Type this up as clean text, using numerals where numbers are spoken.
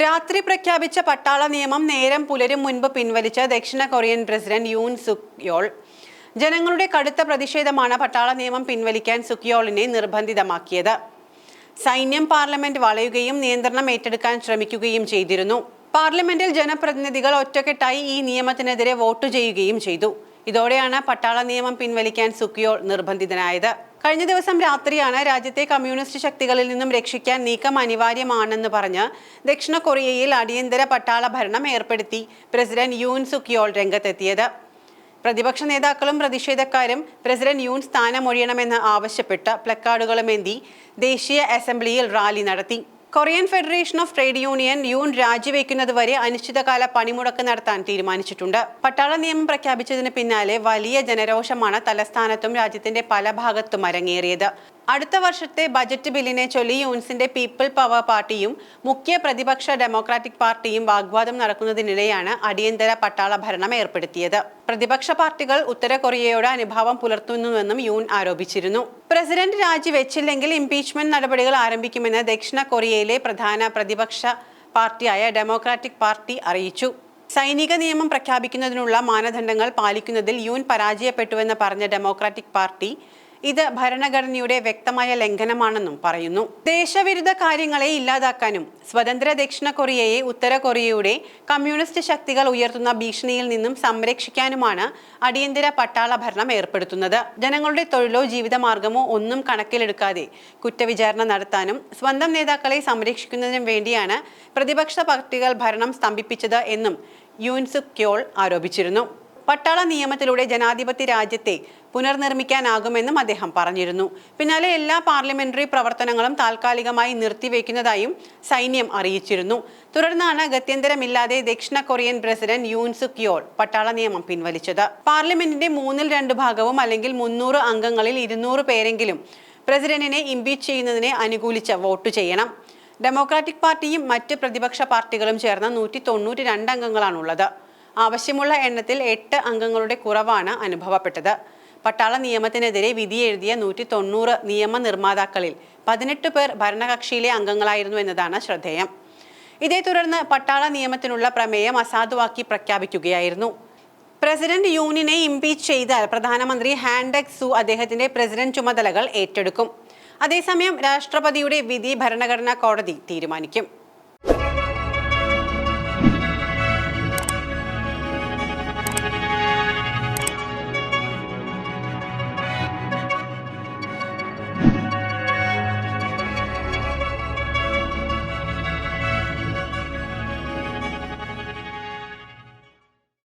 രാത്രി പ്രഖ്യാപിച്ച പട്ടാള നിയമം നേരം പുലരും മുൻപ് പിൻവലിച്ച ദക്ഷിണ Korean president Yoon Suk y'all. ജനങ്ങളുടെ കടുത്ത പ്രതിഷേധമാണ് പട്ടാള നിയമം പിൻവലിക്കാൻ സുക്യോളിനെ നിർബന്ധിതമാക്കിയത്. സൈന്യം പാർലമെന്റ് വളയുകയും നിയന്ത്രണം ഏറ്റെടുക്കാൻ ശ്രമിക്കുകയും ചെയ്തിരുന്നു. പാർലമെന്റിൽ ജനപ്രതിനിധികൾ ഒറ്റക്കെട്ടായി ഈ നിയമത്തിനെതിരെ വോട്ട് ചെയ്യുകയും ചെയ്തു. ഇതോടെയാണ് പട്ടാള നിയമം പിൻവലിക്കാൻ സുക്യോൾ നിർബന്ധിതനായത്. കഴിഞ്ഞ ദിവസം രാത്രിയാണ് രാജ്യത്തെ കമ്മ്യൂണിസ്റ്റ് ശക്തികളിൽ നിന്നും രക്ഷിക്കാൻ നീക്കം അനിവാര്യമാണെന്ന് പറഞ്ഞ് ദക്ഷിണ കൊറിയയിൽ അടിയന്തര പട്ടാള ഭരണം ഏർപ്പെടുത്തി പ്രസിഡന്റ് യൂൻ സുക്യോൾ രംഗത്തെത്തിയത്. പ്രതിപക്ഷ നേതാക്കളും പ്രതിഷേധക്കാരും പ്രസിഡന്റ് യൂൻ സ്ഥാനമൊഴിയണമെന്ന് ആവശ്യപ്പെട്ട് പ്ലക്കാർഡുകളുമേന്തി ദേശീയ അസംബ്ലിയിൽ റാലി നടത്തി. Korean federation of trade union Yoon രാജിവെക്കുന്നതുവരെ അനിശ്ചിതകാല പണിമുടക്ക് നടത്താൻ തീരുമാനിച്ചിട്ടുണ്ട്. പട്ടാള നിയമം പ്രഖ്യാപിച്ചതിന് പിന്നാലെ വലിയ ജനരോഷമാണ് തലസ്ഥാനത്തും രാജ്യത്തിന്റെ പല ഭാഗത്തും അരങ്ങേറിയത്. അടുത്ത വർഷത്തെ ബജറ്റ് ബില്ലിനെ ചൊല്ലി യൂൻസിന്റെ പീപ്പിൾ പവർ പാർട്ടിയും മുഖ്യ പ്രതിപക്ഷ ഡെമോക്രാറ്റിക് പാർട്ടിയും വാഗ്വാദം നടക്കുന്നതിനിടെയാണ് അടിയന്തര പട്ടാള ഭരണം ഏർപ്പെടുത്തിയത്. പ്രതിപക്ഷ പാർട്ടികൾ ഉത്തര കൊറിയയോട് അനുഭാവം പുലർത്തുന്നുവെന്നും യൂൻ ആരോപിച്ചിരുന്നു. പ്രസിഡന്റ് രാജിവെച്ചില്ലെങ്കിൽ ഇംപീച്ച്മെന്റ് നടപടികൾ ആരംഭിക്കുമെന്ന് ദക്ഷിണ കൊറിയയിലെ പ്രധാന പ്രതിപക്ഷ പാർട്ടിയായ ഡെമോക്രാറ്റിക് പാർട്ടി അറിയിച്ചു. സൈനിക നിയമം പ്രഖ്യാപിക്കുന്നതിനുള്ള മാനദണ്ഡങ്ങൾ പാലിക്കുന്നതിൽ യൂൻ പരാജയപ്പെട്ടുവെന്ന് പറഞ്ഞ ഡെമോക്രാറ്റിക് പാർട്ടി ഇത് ഭരണഘടനയുടെ വ്യക്തമായ ലംഘനമാണെന്നും പറയുന്നു. ദേശവിരുദ്ധ കാര്യങ്ങളെ ഇല്ലാതാക്കാനും സ്വതന്ത്ര ദക്ഷിണ കൊറിയയെ ഉത്തര കൊറിയയുടെ കമ്മ്യൂണിസ്റ്റ് ശക്തികൾ ഉയർത്തുന്ന ഭീഷണിയിൽ നിന്നും സംരക്ഷിക്കാനുമാണ് അടിയന്തര പട്ടാള ഭരണം ഏർപ്പെടുത്തുന്നത്. ജനങ്ങളുടെ തൊഴിലോ ജീവിതമാർഗമോ ഒന്നും കണക്കിലെടുക്കാതെ കുറ്റവിചാരണ നടത്താനും സ്വന്തം നേതാക്കളെ സംരക്ഷിക്കുന്നതിനും വേണ്ടിയാണ് പ്രതിപക്ഷ പാർട്ടികൾ ഭരണം സ്തംഭിപ്പിച്ചത് എന്നും യൂൻ സുക് യോൾ ആരോപിച്ചിരുന്നു. പട്ടാള നിയമത്തിലൂടെ ജനാധിപത്യ രാജ്യത്തെ പുനർനിർമ്മിക്കാനാകുമെന്നും അദ്ദേഹം പറഞ്ഞിരുന്നു. പിന്നാലെ എല്ലാ പാർലമെന്ററി പ്രവർത്തനങ്ങളും താൽക്കാലികമായി നിർത്തിവെക്കുന്നതായും സൈന്യം അറിയിച്ചിരുന്നു. തുടർന്നാണ് ഗത്യന്തരമില്ലാതെ ദക്ഷിണ Korean president Yoon Suk y'all പട്ടാള നിയമം പിൻവലിച്ചത്. പാർലമെന്റിന്റെ 2/3 ഭാഗവും അല്ലെങ്കിൽ 300 അംഗങ്ങളിൽ 200 പേരെങ്കിലും പ്രസിഡന്റിനെ ഇംപീച്ച് ചെയ്യുന്നതിനെ അനുകൂലിച്ച് വോട്ട് ചെയ്യണം. ഡെമോക്രാറ്റിക് പാർട്ടിയും മറ്റ് പ്രതിപക്ഷ പാർട്ടികളും ചേർന്ന് 192 അംഗങ്ങളാണുള്ളത്. ആവശ്യമുള്ള എണ്ണത്തിൽ 8 അംഗങ്ങളുടെ കുറവാണ് അനുഭവപ്പെട്ടത്. പട്ടാള നിയമത്തിനെതിരെ വിധിയെഴുതിയ 190 നിയമനിർമ്മാതാക്കളിൽ 18 പേർ ഭരണകക്ഷിയിലെ അംഗങ്ങളായിരുന്നു എന്നതാണ് ശ്രദ്ധേയം. ഇതേ തുടർന്ന് പട്ടാള നിയമത്തിനുള്ള പ്രമേയം അസാധുവാക്കി പ്രഖ്യാപിക്കുകയായിരുന്നു. പ്രസിഡന്റ് യൂനിനെ ഇംപീച്ച് ചെയ്താൽ പ്രധാനമന്ത്രി ഹാൻ ഡെക് സു അദ്ദേഹത്തിന്റെ പ്രസിഡന്റ് ചുമതലകൾ ഏറ്റെടുക്കും. അതേസമയം രാഷ്ട്രപതിയുടെ വിധി ഭരണഘടനാ കോടതി തീരുമാനിക്കും.